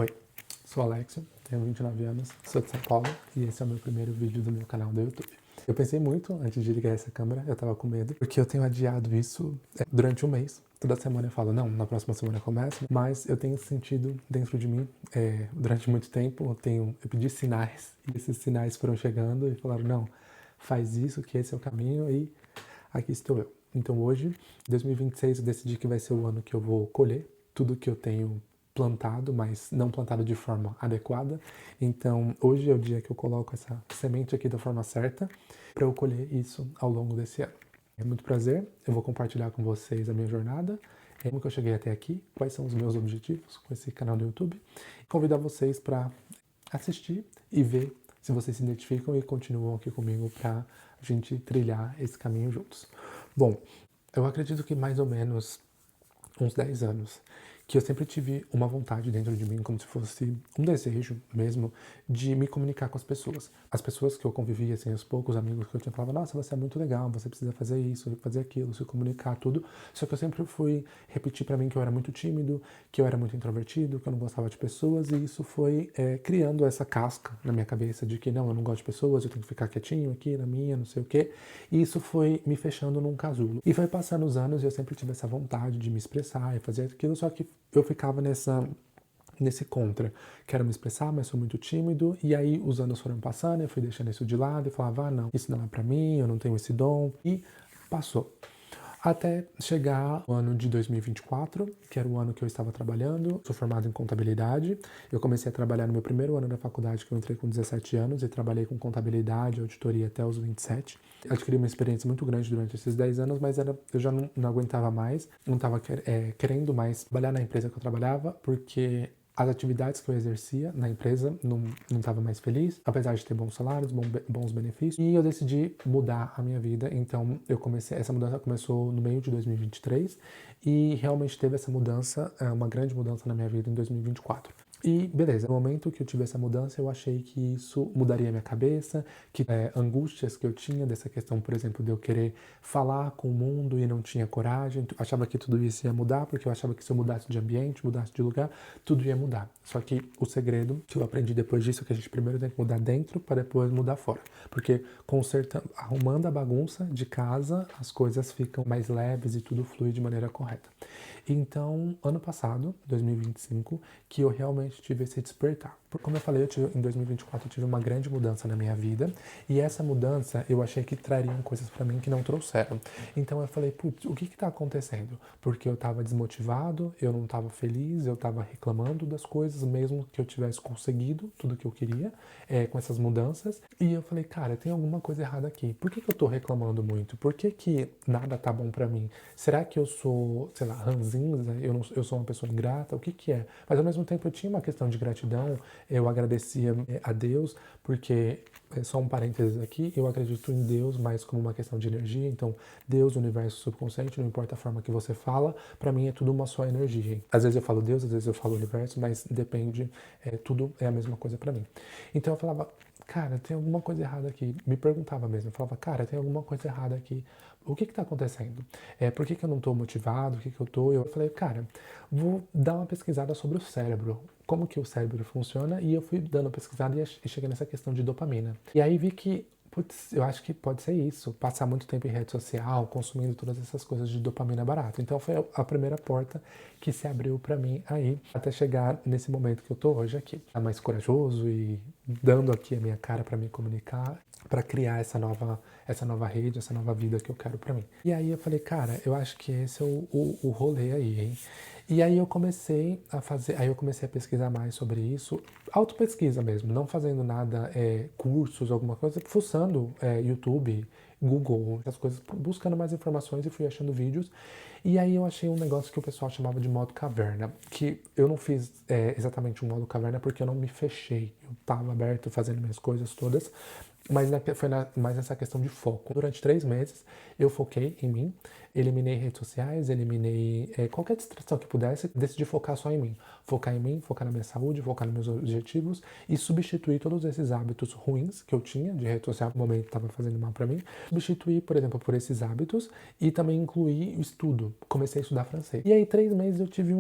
Oi, sou Alexio, tenho 29 anos, sou de São Paulo e esse é o meu primeiro vídeo do meu canal do YouTube. Eu pensei muito antes de ligar essa câmera, eu tava com medo, porque eu tenho adiado isso durante um mês. Toda semana eu falo, não, na próxima semana começa, mas eu tenho sentido dentro de mim, durante muito tempo, eu pedi sinais, e esses sinais foram chegando e falaram, não, faz isso, que esse é o caminho, e aqui estou eu. Então hoje, 2026, eu decidi que vai ser o ano que eu vou colher tudo que eu tenho plantado, mas não plantado de forma adequada. Então hoje é o dia que eu coloco essa semente aqui da forma certa para eu colher isso ao longo desse ano. É muito prazer, eu vou compartilhar com vocês a minha jornada, como que eu cheguei até aqui, quais são os meus objetivos com esse canal do YouTube. Convidar vocês para assistir e ver se vocês se identificam e continuam aqui comigo para a gente trilhar esse caminho juntos. Bom, eu acredito que mais ou menos uns 10 anos que eu sempre tive uma vontade dentro de mim, como se fosse um desejo mesmo, de me comunicar com as pessoas. As pessoas que eu convivia, assim, os poucos amigos que eu tinha, falavam, nossa, você é muito legal, você precisa fazer isso, fazer aquilo, se comunicar, tudo. Só que eu sempre fui repetir pra mim que eu era muito tímido, que eu era muito introvertido, que eu não gostava de pessoas, e isso foi criando essa casca na minha cabeça de que, não, eu não gosto de pessoas, eu tenho que ficar quietinho aqui na minha, não sei o quê. E isso foi me fechando num casulo. E foi passando os anos e eu sempre tive essa vontade de me expressar e fazer aquilo, só que eu ficava nesse contra. Quero me expressar, mas sou muito tímido. E aí os anos foram passando, eu fui deixando isso de lado e falava, ah, não, isso não é pra mim, eu não tenho esse dom. E passou. Até chegar o ano de 2024, que era o ano que eu estava trabalhando. Sou formado em contabilidade. Eu comecei a trabalhar no meu primeiro ano da faculdade, que eu entrei com 17 anos, e trabalhei com contabilidade, auditoria até os 27. Adquiri uma experiência muito grande durante esses 10 anos, mas eu já não aguentava mais, não estava querendo mais trabalhar na empresa que eu trabalhava, porque as atividades que eu exercia na empresa não estava mais feliz, apesar de ter bons salários, bons benefícios, e eu decidi mudar a minha vida. Então essa mudança começou no meio de 2023 e realmente teve essa mudança, uma grande mudança na minha vida em 2024. E beleza, no momento que eu tive essa mudança, eu achei que isso mudaria a minha cabeça, que angústias que eu tinha dessa questão, por exemplo, de eu querer falar com o mundo e não tinha coragem, achava que tudo isso ia mudar, porque eu achava que se eu mudasse de ambiente, mudasse de lugar, tudo ia mudar. Só que o segredo que eu aprendi depois disso é que a gente primeiro tem que mudar dentro para depois mudar fora. Porque arrumando a bagunça de casa, as coisas ficam mais leves e tudo flui de maneira correta. Então, ano passado, 2025, que eu realmente tive esse despertar. Como eu falei, em 2024 eu tive uma grande mudança na minha vida, e essa mudança eu achei que trariam coisas pra mim que não trouxeram. Então eu falei, putz, o que tá acontecendo? Porque eu tava desmotivado, eu não tava feliz, eu tava reclamando das coisas, mesmo que eu tivesse conseguido tudo que eu queria, com essas mudanças. E eu falei, cara, tem alguma coisa errada aqui. Por que eu tô reclamando muito? Por que nada tá bom pra mim? Será que eu sou, sei lá, ranzinza? Eu sou uma pessoa ingrata? O que é? Mas ao mesmo tempo eu tinha uma questão de gratidão. Eu agradecia a Deus, porque, só um parênteses aqui, eu acredito em Deus mais como uma questão de energia. Então, Deus, universo, subconsciente, não importa a forma que você fala, pra mim é tudo uma só energia. Às vezes eu falo Deus, às vezes eu falo universo, mas depende, tudo é a mesma coisa pra mim. Então eu falava, cara, tem alguma coisa errada aqui. Me perguntava mesmo, eu falava, cara, tem alguma coisa errada aqui. O que tá acontecendo? Por que eu não tô motivado? O que eu tô? Eu falei, cara, vou dar uma pesquisada sobre o cérebro. Como que o cérebro funciona? E eu fui dando uma pesquisada e cheguei nessa questão de dopamina. E aí vi que, putz, eu acho que pode ser isso. Passar muito tempo em rede social, consumindo todas essas coisas de dopamina barata. Então foi a primeira porta que se abriu pra mim aí, até chegar nesse momento que eu tô hoje aqui. Tá mais corajoso e dando aqui a minha cara pra me comunicar, pra criar essa nova rede, essa nova vida que eu quero pra mim. E aí eu falei, cara, eu acho que esse é o rolê aí, hein? E aí eu comecei a pesquisar mais sobre isso, autopesquisa mesmo, não fazendo nada, cursos, alguma coisa, fuçando YouTube, Google, essas coisas, buscando mais informações e fui achando vídeos. E aí eu achei um negócio que o pessoal chamava de modo caverna, que eu não fiz exatamente um modo caverna porque eu não me fechei, eu estava aberto fazendo minhas coisas todas, mas foi mais nessa questão de foco. Durante 3 meses eu foquei em mim, eliminei redes sociais, eliminei qualquer distração que pudesse, decidi focar só em mim. Focar em mim, focar na minha saúde, focar nos meus objetivos e substituir todos esses hábitos ruins que eu tinha de rede social, no momento estava fazendo mal para mim. Substituir, por exemplo, por esses hábitos e também incluir o estudo. Comecei a estudar francês. E aí, 3 meses eu tive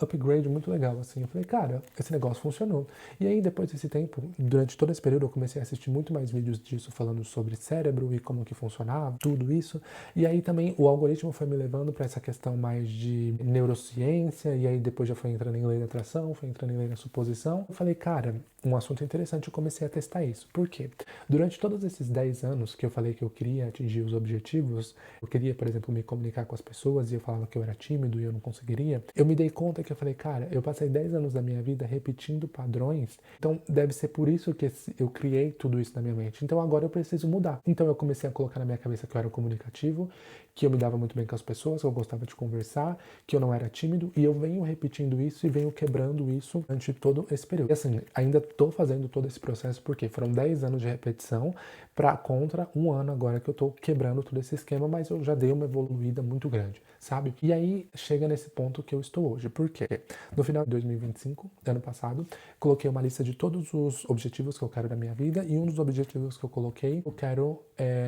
upgrade muito legal, assim. Eu falei, cara, esse negócio funcionou. E aí, depois desse tempo, durante todo esse período, eu comecei a assistir muito mais vídeos disso, falando sobre cérebro e como que funcionava, tudo isso. E aí também o algoritmo foi me levando para essa questão mais de neurociência, e aí depois já foi entrando em lei da atração, foi entrando em lei da suposição. Eu falei, cara, um assunto interessante, eu comecei a testar isso. Por quê? Durante todos esses 10 anos que eu falei que eu queria atingir os objetivos, eu queria, por exemplo, me comunicar com as pessoas e eu falava que eu era tímido e eu não conseguiria, eu me dei conta que eu falei, cara, eu passei 10 anos da minha vida repetindo padrões, então deve ser por isso que eu criei tudo isso na minha mente. Então agora eu preciso mudar. Então eu comecei a colocar na minha cabeça que eu era comunicativo, que eu me dava muito bem com as pessoas, que eu gostava de conversar, que eu não era tímido, e eu venho repetindo isso e venho quebrando isso durante todo esse período. E assim, ainda estou fazendo todo esse processo porque foram 10 anos de repetição para contra um ano agora que eu estou quebrando todo esse esquema, mas eu já dei uma evoluída muito grande, sabe? E aí chega nesse ponto que eu estou hoje. Por quê? No final de 2025, ano passado, coloquei uma lista de todos os objetivos que eu quero da minha vida, e um dos objetivos que eu coloquei, eu quero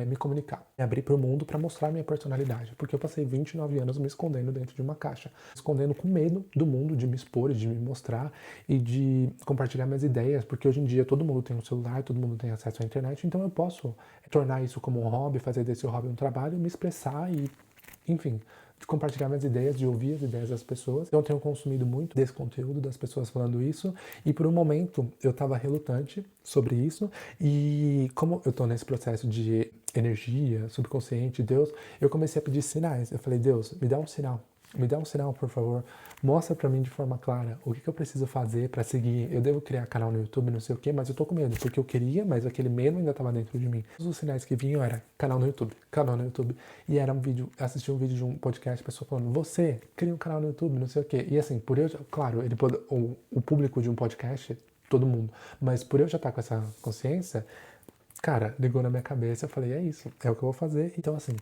me comunicar, me abrir para o mundo para mostrar minha personalidade, porque eu passei 29 anos me escondendo dentro de uma caixa, me escondendo com medo do mundo, de me expor, de me mostrar e de compartilhar minhas ideias, porque hoje em dia todo mundo tem um celular, todo mundo tem acesso à internet, então eu posso tornar isso como um hobby, fazer desse hobby um trabalho, me expressar e, enfim, de compartilhar minhas ideias, de ouvir as ideias das pessoas. Eu tenho consumido muito desse conteúdo, das pessoas falando isso, e por um momento eu estava relutante sobre isso, e como eu estou nesse processo de energia, subconsciente, Deus, eu comecei a pedir sinais. Eu falei, Deus, me dá um sinal. Me dá um sinal, por favor. Mostra pra mim de forma clara o que eu preciso fazer pra seguir. Eu devo criar canal no YouTube, não sei o quê, mas eu tô com medo, porque eu queria, mas aquele medo ainda tava dentro de mim. Os sinais que vinham era canal no YouTube, canal no YouTube. E era um vídeo, assisti um vídeo de um podcast, pessoa falando, você cria um canal no YouTube, não sei o quê. E assim, por eu, claro, o público de um podcast, todo mundo, mas por eu já estar com essa consciência, cara, ligou na minha cabeça, eu falei, é isso, é o que eu vou fazer. Então, assim,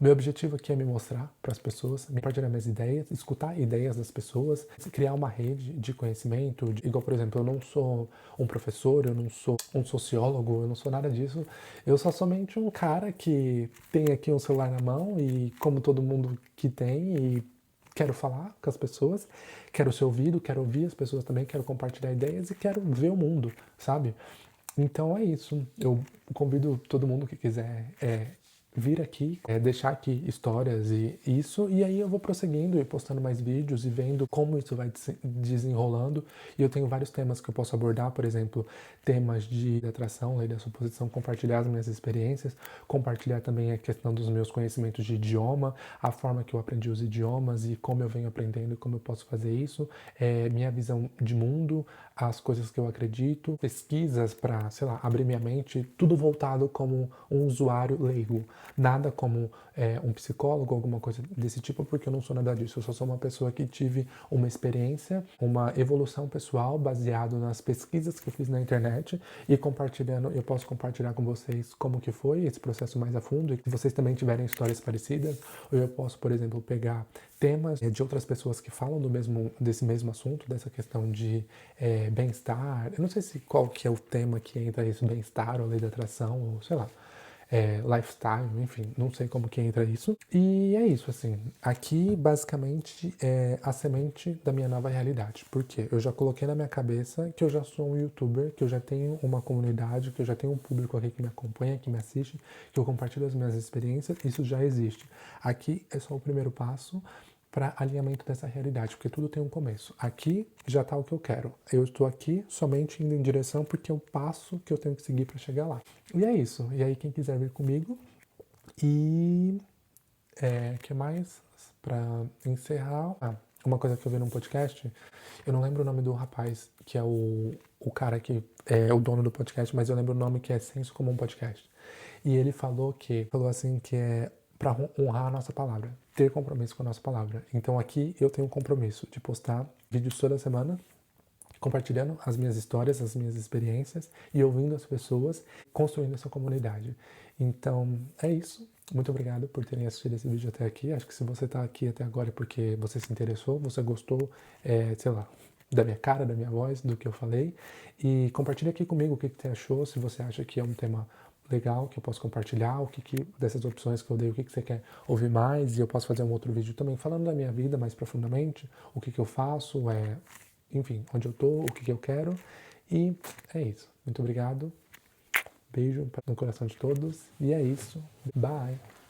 o meu objetivo aqui é me mostrar para as pessoas, me compartilhar minhas ideias, escutar ideias das pessoas, criar uma rede de conhecimento. Igual, por exemplo, eu não sou um professor, eu não sou um sociólogo, eu não sou nada disso. Eu sou somente um cara que tem aqui um celular na mão e, como todo mundo que tem, e quero falar com as pessoas, quero ser ouvido, quero ouvir as pessoas também, quero compartilhar ideias e quero ver o mundo, sabe? Então é isso. Eu convido todo mundo que quiser vir aqui, deixar aqui histórias e isso, e aí eu vou prosseguindo e postando mais vídeos e vendo como isso vai desenrolando. E eu tenho vários temas que eu posso abordar, por exemplo, temas de atração, lei da suposição, compartilhar as minhas experiências, compartilhar também a questão dos meus conhecimentos de idioma, a forma que eu aprendi os idiomas e como eu venho aprendendo e como eu posso fazer isso, minha visão de mundo, as coisas que eu acredito, pesquisas para, sei lá, abrir minha mente, tudo voltado como um usuário leigo. Nada como um psicólogo, alguma coisa desse tipo, porque eu não sou nada disso. Eu só sou uma pessoa que tive uma experiência, uma evolução pessoal baseado nas pesquisas que eu fiz na internet e compartilhando, eu posso compartilhar com vocês como que foi esse processo mais a fundo e se vocês também tiverem histórias parecidas, ou eu posso, por exemplo, pegar temas de outras pessoas que falam desse mesmo assunto, dessa questão de bem-estar. Eu não sei se qual que é o tema que entra isso, bem-estar ou lei da atração, ou sei lá, lifestyle, enfim, não sei como que entra isso. E é isso, assim, aqui basicamente é a semente da minha nova realidade, porque eu já coloquei na minha cabeça que eu já sou um youtuber, que eu já tenho uma comunidade, que eu já tenho um público aqui que me acompanha, que me assiste, que eu compartilho as minhas experiências, isso já existe. Aqui é só o primeiro passo para alinhamento dessa realidade, porque tudo tem um começo. Aqui já está o que eu quero. Eu estou aqui somente indo em direção porque é o passo que eu tenho que seguir para chegar lá. E é isso. E aí quem quiser vir comigo e que mais para encerrar? Uma coisa que eu vi num podcast, eu não lembro o nome do rapaz, que é o cara que é o dono do podcast, mas eu lembro o nome que é Senso Comum Podcast. E ele falou assim que é para honrar a nossa palavra, ter compromisso com a nossa palavra. Então aqui eu tenho um compromisso de postar vídeos toda semana, compartilhando as minhas histórias, as minhas experiências e ouvindo as pessoas, construindo essa comunidade. Então é isso. Muito obrigado por terem assistido esse vídeo até aqui. Acho que se você está aqui até agora é porque você se interessou, você gostou, sei lá, da minha cara, da minha voz, do que eu falei. E compartilha aqui comigo o que você achou, se você acha que é um tema legal que eu posso compartilhar, dessas opções que eu dei, o que você quer ouvir mais, e eu posso fazer um outro vídeo também falando da minha vida mais profundamente, o que eu faço, enfim, onde eu tô, o que eu quero, e é isso. Muito obrigado, beijo no coração de todos, e é isso, bye!